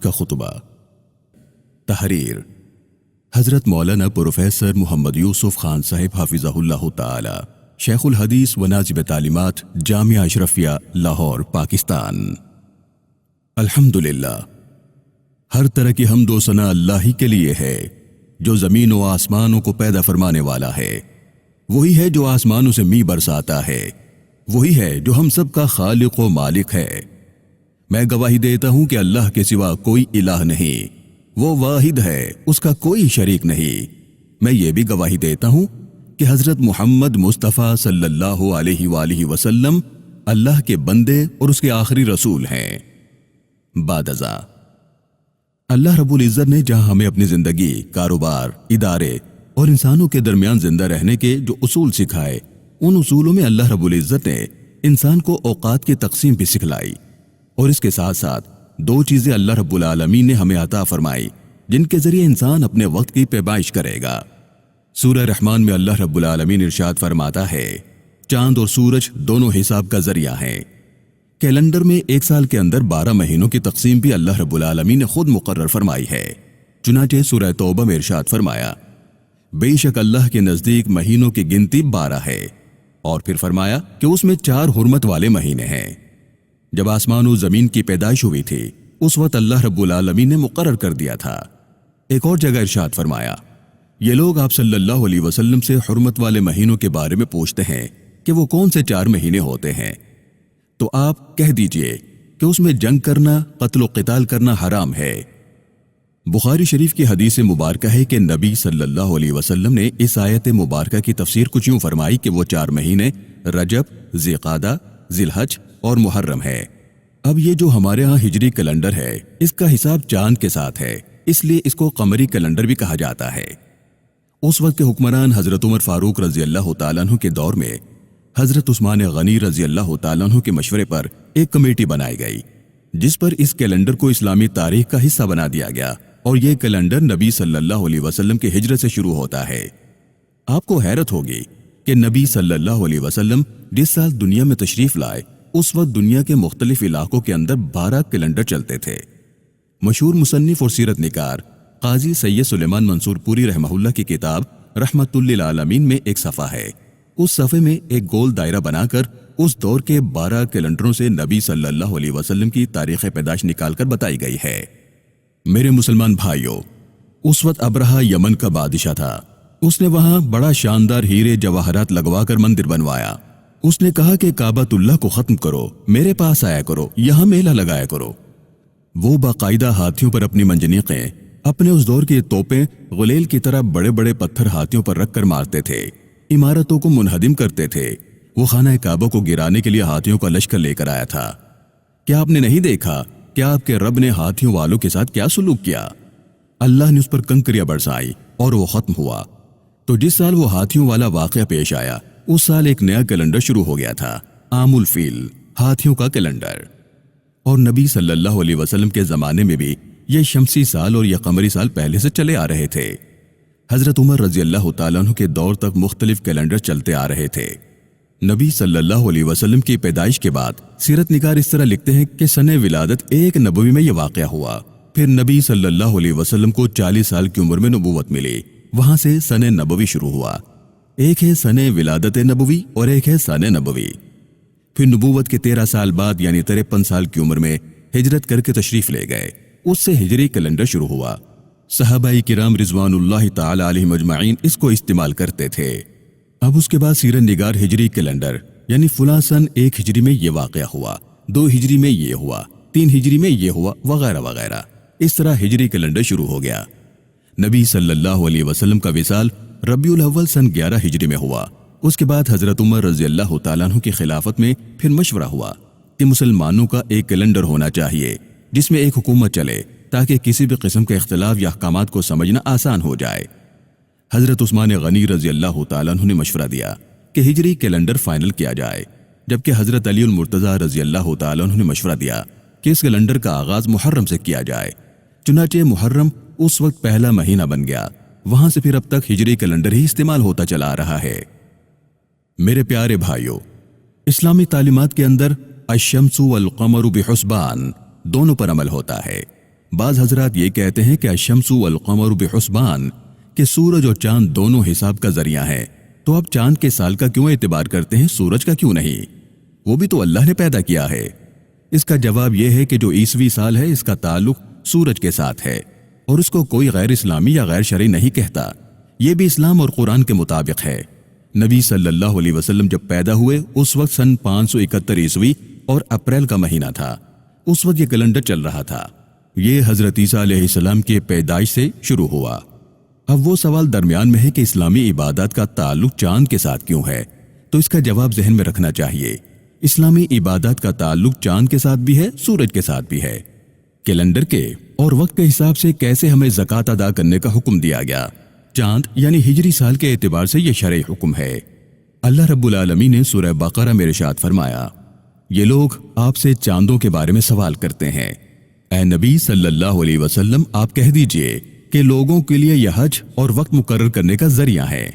کا خطبہ۔ تحریر حضرت مولانا پروفیسر محمد یوسف خان صاحب حافظہ اللہ تعالی، شیخ الحدیث و ناظم تعلیمات، جامعہ اشرفیہ، لاہور، پاکستان۔ الحمدللہ، ہر طرح کی حمد و ثنا اللہ ہی کے لیے ہے جو زمین و آسمانوں کو پیدا فرمانے والا ہے۔ وہی ہے جو آسمانوں سے می برساتا ہے، وہی ہے جو ہم سب کا خالق و مالک ہے۔ میں گواہی دیتا ہوں کہ اللہ کے سوا کوئی الہ نہیں، وہ واحد ہے، اس کا کوئی شریک نہیں۔ میں یہ بھی گواہی دیتا ہوں کہ حضرت محمد مصطفیٰ صلی اللہ علیہ وآلہ وسلم اللہ کے بندے اور اس کے آخری رسول ہیں۔ بعد ازاں اللہ رب العزت نے جہاں ہمیں اپنی زندگی، کاروبار، ادارے اور انسانوں کے درمیان زندہ رہنے کے جو اصول سکھائے، ان اصولوں میں اللہ رب العزت نے انسان کو اوقات کی تقسیم بھی سکھلائی، اور اس کے ساتھ ساتھ دو چیزیں اللہ رب العالمین نے ہمیں عطا فرمائی جن کے ذریعے انسان اپنے وقت کی پیمائش کرے گا۔ سورہ رحمان میں اللہ رب العالمین ارشاد فرماتا ہے، چاند اور سورج دونوں حساب کا ذریعہ ہیں۔ کیلنڈر میں ایک سال کے اندر 12 مہینوں کی تقسیم بھی اللہ رب العالمین نے خود مقرر فرمائی ہے۔ چنانچہ سورہ توبہ میں ارشاد فرمایا، بے شک اللہ کے نزدیک مہینوں کی گنتی 12 ہے، اور پھر فرمایا کہ اس میں 4 حرمت والے مہینے ہیں۔ جب آسمان و زمین کی پیدائش ہوئی تھی اس وقت اللہ رب العالمین نے مقرر کر دیا تھا۔ ایک اور جگہ ارشاد فرمایا، یہ لوگ آپ صلی اللہ علیہ وسلم سے حرمت والے مہینوں کے بارے میں پوچھتے ہیں کہ وہ کون سے 4 مہینے ہوتے ہیں، تو آپ کہہ دیجئے کہ اس میں جنگ کرنا، قتل و قتال کرنا حرام ہے۔ بخاری شریف کی حدیث مبارکہ ہے کہ نبی صلی اللہ علیہ وسلم نے اس آیت مبارکہ کی تفسیر کچھ یوں فرمائی کہ وہ 4 مہینے رجب، ذی قعدہ، ذی الحج اور محرم ہے۔ اب یہ جو ہمارے ہاں ہجری کیلنڈر ہے، اس کا حساب چاند کے ساتھ ہے، اس لیے اس کو قمری کیلنڈر بھی کہا جاتا ہے۔ اس وقت کے حکمران حضرت عمر فاروق رضی اللہ تعالیٰ عنہ کے دور میں حضرت عثمان غنی رضی اللہ تعالیٰ عنہ کے مشورے پر ایک کمیٹی بنائی گئی، جس پر اس کیلنڈر کو اسلامی تاریخ کا حصہ بنا دیا گیا، اور یہ کیلنڈر نبی صلی اللہ علیہ وسلم کے ہجرت سے شروع ہوتا ہے۔ آپ کو حیرت ہوگی کہ نبی صلی اللہ علیہ وسلم جس سال دنیا میں تشریف لائے اس وقت دنیا کے مختلف علاقوں کے اندر 12 کیلنڈر چلتے تھے۔ مشہور مصنف اور سیرت نگار قاضی سید سلیمان منصور پوری رحمہ اللہ کی کتاب رحمت للعالمین میں ایک صفحہ ہے۔ اس صفحے میں ایک گول دائرہ بنا کر اس دور کے 12 کیلنڈروں سے نبی صلی اللہ علیہ وسلم کی تاریخ پیدائش نکال کر بتائی گئی ہے۔ میرے مسلمان بھائیوں، اس وقت ابرہہ یمن کا بادشاہ تھا۔ اس نے وہاں بڑا شاندار ہیرے جواہرات لگوا کر مندر بنوایا۔ اس نے کہا کہ کعبۃ اللہ کو ختم کرو، میرے پاس آیا کرو، یہاں میلہ لگایا کرو۔ وہ باقاعدہ ہاتھیوں پر اپنی منجنیقیں، اپنے اس دور کی توپیں غلیل کی طرح بڑے بڑے پتھر ہاتھیوں پر رکھ کر مارتے تھے، عمارتوں کو منہدم کرتے تھے۔ وہ خانہ کعبہ کو گرانے کے لیے ہاتھیوں کا لشکر لے کر آیا تھا۔ کیا آپ نے نہیں دیکھا کہ آپ کے رب نے ہاتھیوں والوں کے ساتھ کیا سلوک کیا؟ اللہ نے اس پر کنکریاں برسائی اور وہ ختم ہوا۔ تو جس سال وہ ہاتھیوں والا واقعہ پیش آیا اس سال ایک نیا کیلنڈر شروع ہو گیا تھا، عام الفیل، ہاتھیوں کا کیلنڈر۔ اور نبی صلی اللہ علیہ وسلم کے زمانے میں بھی یہ شمسی سال اور یہ قمری سال پہلے سے چلے آ رہے تھے۔ حضرت عمر رضی اللہ تعالیٰ عنہ کے دور تک مختلف کیلنڈر چلتے آ رہے تھے۔ نبی صلی اللہ علیہ وسلم کی پیدائش کے بعد سیرت نگار اس طرح لکھتے ہیں کہ سنہ ولادت 1 نبوی میں یہ واقعہ ہوا۔ پھر نبی صلی اللہ علیہ وسلم کو 40 سال کی عمر میں نبوت ملی، وہاں سے سنہ نبوی شروع ہوا۔ ایک ہے سنہ ولادت نبوی اور ایک ہے سنہ نبوی۔ پھر نبوت کے 13 سال بعد یعنی 53 سال کی عمر میں ہجرت کر کے تشریف لے گئے، اس سے ہجری کیلنڈر شروع ہوا۔ صحابہ کرام رضوان اللہ تعالی علیہم اجمعین اس کو استعمال کرتے تھے۔ اب اس کے بعد سیرت نگار ہجری کیلنڈر یعنی فلاں سن 1 ہجری میں یہ واقعہ ہوا، 2 ہجری میں یہ ہوا، 3 ہجری میں یہ ہوا، وغیرہ وغیرہ، اس طرح ہجری کیلنڈر شروع ہو گیا۔ نبی صلی اللہ علیہ وسلم کا وصال ربیع الاول سن 11 ہجری میں ہوا۔ اس کے بعد حضرت عمر رضی اللہ تعالیٰ عنہ کی خلافت میں پھر مشورہ ہوا کہ مسلمانوں کا ایک کیلنڈر ہونا چاہیے جس میں ایک حکومت چلے تاکہ کسی بھی قسم کے اختلاف یا احکامات کو سمجھنا آسان ہو جائے۔ حضرت عثمان غنی رضی اللہ تعالیٰ عنہ نے مشورہ دیا کہ ہجری کیلنڈر فائنل کیا جائے، جبکہ حضرت علی المرتضیٰ رضی اللہ تعالیٰ عنہ نے مشورہ دیا کہ اس کیلنڈر کا آغاز محرم سے کیا جائے۔ چنانچہ محرم اس وقت پہلا مہینہ بن گیا، وہاں سے پھر اب تک ہجری کیلنڈر ہی استعمال ہوتا چلا رہا ہے۔ میرے پیارے بھائیوں، اسلامی تعلیمات کے اندر الشمس والقمر بحسبان دونوں پر عمل ہوتا ہے۔ بعض حضرات یہ کہتے ہیں کہ الشمس والقمر بحسبان، کہ سورج اور چاند دونوں حساب کا ذریعہ ہیں، تو آپ چاند کے سال کا کیوں اعتبار کرتے ہیں، سورج کا کیوں نہیں؟ وہ بھی تو اللہ نے پیدا کیا ہے۔ اس کا جواب یہ ہے کہ جو عیسوی سال ہے اس کا تعلق سورج کے ساتھ ہے، اور اس کو کوئی غیر اسلامی یا غیر شرعی نہیں کہتا، یہ بھی اسلام اور قرآن کے مطابق ہے۔ نبی صلی اللہ علیہ وسلم جب پیدا ہوئے اس وقت سن 571 عیسوی اور اپریل کا مہینہ تھا، اس وقت یہ کیلنڈر چل رہا تھا۔ یہ حضرت عیسیٰ علیہ السلام کی پیدائش سے شروع ہوا۔ اب وہ سوال درمیان میں ہے کہ اسلامی عبادات کا تعلق چاند کے ساتھ کیوں ہے، تو اس کا جواب ذہن میں رکھنا چاہیے۔ اسلامی عبادات کا تعلق چاند کے ساتھ بھی ہے، سورج کے ساتھ بھی ہے۔ کیلنڈر کے اور وقت کے حساب سے کیسے ہمیں زکوٰۃ ادا کرنے کا حکم دیا گیا؟ چاند یعنی ہجری سال کے اعتبار سے یہ شرعی حکم ہے۔ اللہ رب العالمین نے سورہ بقرہ میں ارشاد فرمایا، یہ لوگ آپ سے چاندوں کے بارے میں سوال کرتے ہیں، اے نبی صلی اللہ علیہ وسلم آپ کہہ دیجئے کہ لوگوں کے لیے یہ حج اور وقت مقرر کرنے کا ذریعہ ہے۔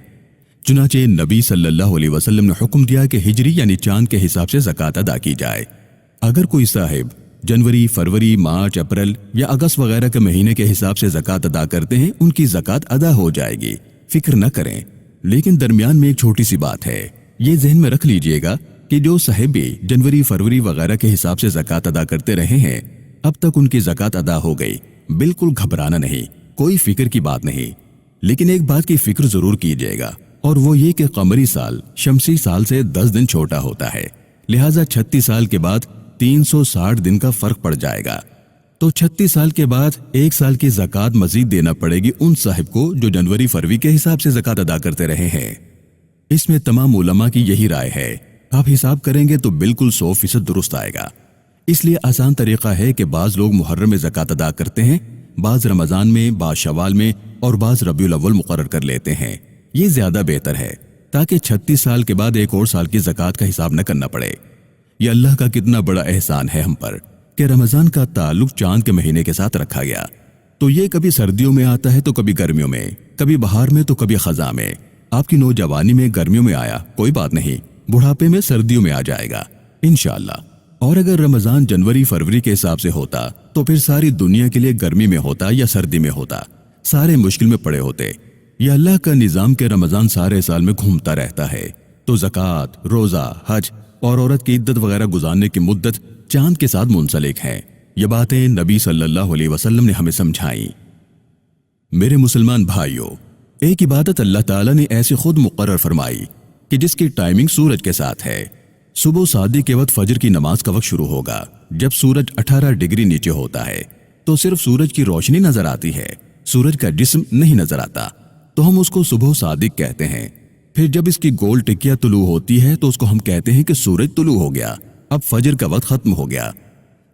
چنانچہ نبی صلی اللہ علیہ وسلم نے حکم دیا کہ ہجری یعنی چاند کے حساب سے زکوٰۃ ادا کی جائے۔ اگر کوئی صاحب جنوری، فروری، مارچ، اپریل یا اگست وغیرہ کے مہینے کے حساب سے زکوٰۃ ادا کرتے ہیں، ان کی زکوٰۃ ادا ہو جائے گی، فکر نہ کریں۔ لیکن درمیان میں ایک چھوٹی سی بات ہے، یہ ذہن میں رکھ لیجئے گا کہ جو صاحب بھی جنوری، فروری وغیرہ کے حساب سے زکوٰۃ ادا کرتے رہے ہیں، اب تک ان کی زکوٰۃ ادا ہو گئی، بالکل گھبرانا نہیں، کوئی فکر کی بات نہیں۔ لیکن ایک بات کی فکر ضرور کیجئے گا، اور وہ یہ کہ قمری سال شمسی سال سے 10 دن چھوٹا ہوتا ہے، لہٰذا 36 سال کے بعد 360 دن کا فرق پڑ جائے گا۔ تو 36 سال کے بعد 1 سال کی زکوٰۃ مزید دینا پڑے گی ان صاحب کو جو جنوری، فروری کے حساب سے زکوٰۃ ادا کرتے رہے ہیں۔ اس میں تمام علماء کی یہی رائے ہے، آپ حساب کریں گے تو بالکل 100% درست آئے گا۔ اس لیے آسان طریقہ ہے کہ بعض لوگ محرم میں زکوٰۃ ادا کرتے ہیں، بعض رمضان میں، بعض شوال میں اور بعض ربیع الاول مقرر کر لیتے ہیں۔ یہ زیادہ بہتر ہے تاکہ 36 سال کے بعد ایک اور سال کی زکوٰۃ کا حساب نہ کرنا پڑے۔ یہ اللہ کا کتنا بڑا احسان ہے ہم پر کہ رمضان کا تعلق چاند کے مہینے کے ساتھ رکھا گیا، تو یہ کبھی سردیوں میں آتا ہے تو کبھی گرمیوں میں، کبھی بہار میں تو کبھی خزاں میں۔ آپ کی نوجوانی میں گرمیوں میں آیا، کوئی بات نہیں، بڑھاپے میں سردیوں میں آ جائے گا انشاءاللہ۔ اور اگر رمضان جنوری، فروری کے حساب سے ہوتا تو پھر ساری دنیا کے لیے گرمی میں ہوتا یا سردی میں ہوتا، سارے مشکل میں پڑے ہوتے۔ یہ اللہ کا نظام کہ رمضان سارے سال میں گھومتا رہتا ہے، تو زکوٰۃ، روزہ، حج اور عورت کی عدت وغیرہ گزارنے کی مدت چاند کے ساتھ منسلک ہے۔ یہ باتیں نبی صلی اللہ علیہ وسلم نے ہمیں سمجھائیں۔ میرے مسلمان بھائیوں، ایک عبادت اللہ تعالیٰ نے ایسے خود مقرر فرمائی کہ جس کی ٹائمنگ سورج کے ساتھ ہے۔ صبح صادق کے وقت فجر کی نماز کا وقت شروع ہوگا۔ جب سورج 18 ڈگری نیچے ہوتا ہے تو صرف سورج کی روشنی نظر آتی ہے، سورج کا جسم نہیں نظر آتا، تو ہم اس کو صبح صادق کہتے ہیں۔ پھر جب اس کی گول ٹکیا طلوع ہوتی ہے تو اس کو ہم کہتے ہیں کہ سورج طلوع ہو گیا، اب فجر کا وقت ختم ہو گیا۔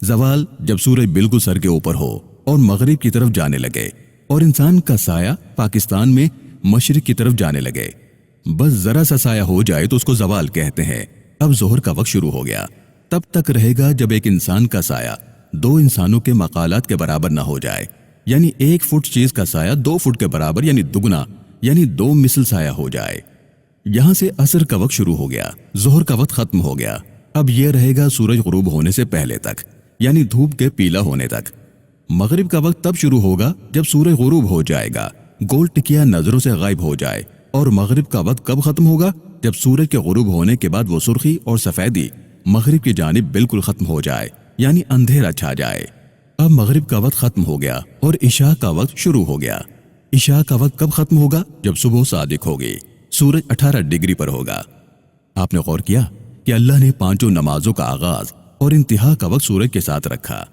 زوال جب سورج بالکل سر کے اوپر ہو اور مغرب کی طرف جانے لگے اور انسان کا سایہ پاکستان میں مشرق کی طرف جانے لگے، بس ذرا سا سایہ ہو جائے تو اس کو زوال کہتے ہیں۔ اب ظہر کا وقت شروع ہو گیا، تب تک رہے گا جب ایک انسان کا سایہ 2 انسانوں کے مقالات کے برابر نہ ہو جائے، یعنی 1 فٹ چیز کا سایہ 2 فٹ کے برابر یعنی دگنا، یعنی 2 مثل سایہ ہو جائے۔ یہاں سے عصر کا وقت شروع ہو گیا، ظہر کا وقت ختم ہو گیا۔ اب یہ رہے گا سورج غروب ہونے سے پہلے تک، یعنی دھوپ کے پیلا ہونے تک۔ مغرب کا وقت تب شروع ہوگا جب سورج غروب ہو جائے گا، گول ٹکیا نظروں سے غائب ہو جائے۔ اور مغرب کا وقت کب ختم ہوگا؟ جب سورج کے غروب ہونے کے بعد وہ سرخی اور سفیدی مغرب کی جانب بالکل ختم ہو جائے، یعنی اندھیرا چھا جائے۔ اب مغرب کا وقت ختم ہو گیا اور عشاء کا وقت شروع ہو گیا۔ عشاء کا وقت کب ختم ہوگا؟ جب صبح صادق ہوگی، سورج 18 ڈگری پر ہوگا۔ آپ نے غور کیا کہ اللہ نے 5 نمازوں کا آغاز اور انتہا کا وقت سورج کے ساتھ رکھا۔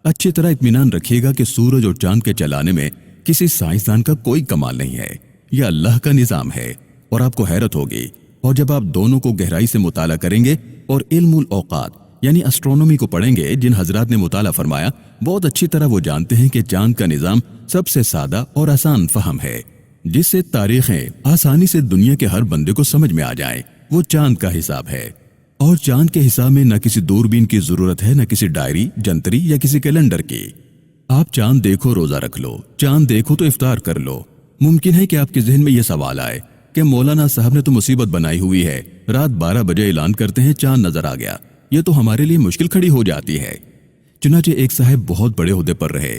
اچھی طرح اطمینان رکھیے گا کہ سورج اور چاند کے چلانے میں کسی سائنسدان کا کوئی کمال نہیں ہے، یہ اللہ کا نظام ہے۔ اور آپ کو حیرت ہوگی، اور جب آپ دونوں کو گہرائی سے مطالعہ کریں گے اور علم الاوقات یعنی اسٹرونومی کو پڑھیں گے، جن حضرات نے مطالعہ فرمایا بہت اچھی طرح وہ جانتے ہیں کہ چاند کا نظام سب سے سادہ اور آسان فہم ہے، جس سے تاریخیں آسانی سے دنیا کے ہر بندے کو سمجھ میں آ جائیں۔ وہ چاند کا حساب ہے، اور چاند کے حساب میں نہ کسی دوربین کی ضرورت ہے، نہ کسی ڈائری، جنتری یا کسی کیلنڈر کی۔ آپ چاند دیکھو روزہ رکھ لو، چاند دیکھو تو افطار کر لو۔ ممکن ہے کہ آپ کے ذہن میں یہ سوال آئے کہ مولانا صاحب نے تو مصیبت بنائی ہوئی ہے، رات 12 بجے اعلان کرتے ہیں چاند نظر آ گیا، یہ تو ہمارے لیے مشکل کھڑی ہو جاتی ہے۔ چنانچہ ایک صاحب بہت بڑے عہدے پر رہے،